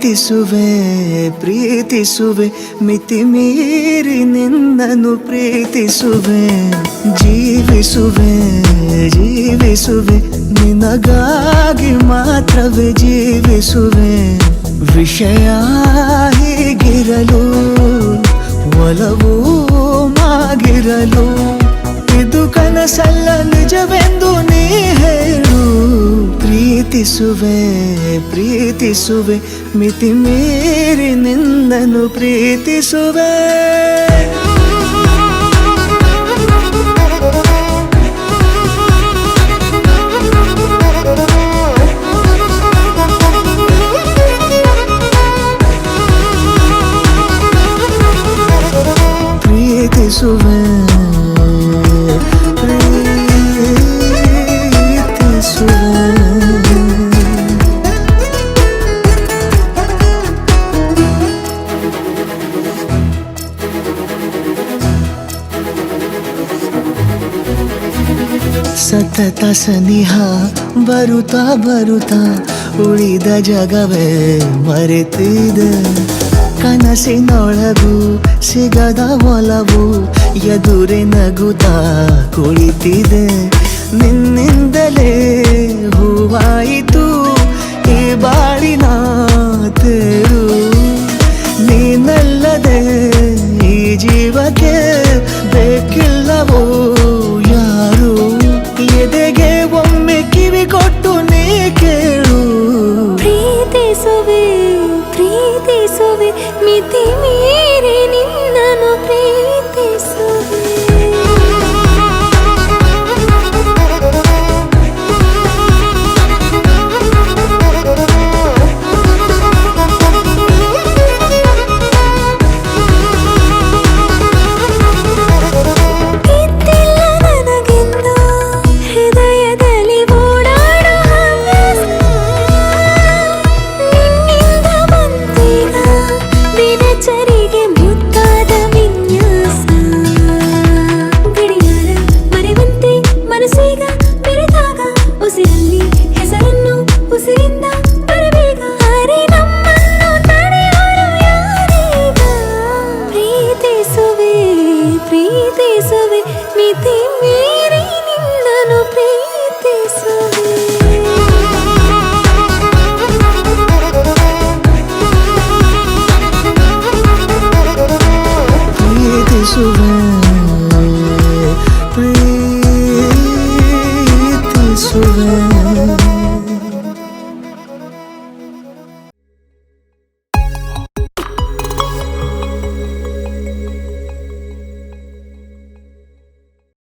ಪ್ರೀತಿಸುವೆ ಪ್ರೀತಿಸುವೆ ಮಿತಿ ಮೀರಿ ನಿನ್ನನ್ನು ಪ್ರೀತಿಸುವೆ ಜೀವಿಸುವೆ ಜೀವಿಸುವೆ ನಿನಗಾಗಿ ಮಾತ್ರವೇ ಜೀವಿಸುವೆ ವಿಷಯ ಹೀಗಿರಲು ಒಲವು ಮಾಗಿರಲು ಇದು ಕನಸಲ್ಲ ನಿಜವೆಂದು ನೀ ಹೇಳು ಪ್ರೀತಿಸುವೆ ಪ್ರೀತಿಸುವೆ ಮಿತಿ ಮೀರಿ ನಿನ್ನನ್ನು ಪ್ರೀತಿಸುವೆ ಪ್ರೀತಿಸುವೆ ಸತತ ಸನಿಹ ಬರುತ್ತಾ ಬರುತ್ತಾ ಉಳಿದ ಜಗವೇ ಮರೆತಿದೆ ಕನಸಿನೊಳಗೂ ಸಿಗದ ಒಲವು ಎದುರೆ ನಗುತ್ತಾ ಕುಳಿತಿದೆ ನಿನ್ನಿಂದಲೇ ಹೂವಾಯಿತು ಈ ಬಾಳಿನ ತೇರು ನೀನಲ್ಲದೆ ಈ ಜೀವಕ್ಕೆ ಬೇಕಿಲ್ಲವೋ ಯಾರು ಎದೆಗೆ ಒಮ್ಮೆ ಕಿವಿ ಕೊಟ್ಟು ನೀ ಕೇಳು ಪ್ರೀತಿಸುವೆ ಪ್ರೀತಿಸುವೆ ಮಿತಿ ಮೀರಿ ನಿನ್ನನ್ನು ಪ್ರೀತಿಸುವೆ ಪ್ರೀತಿಸುವೆ ಮಿತಿ ಮೀರಿ ನಿನ್ನನ್ನು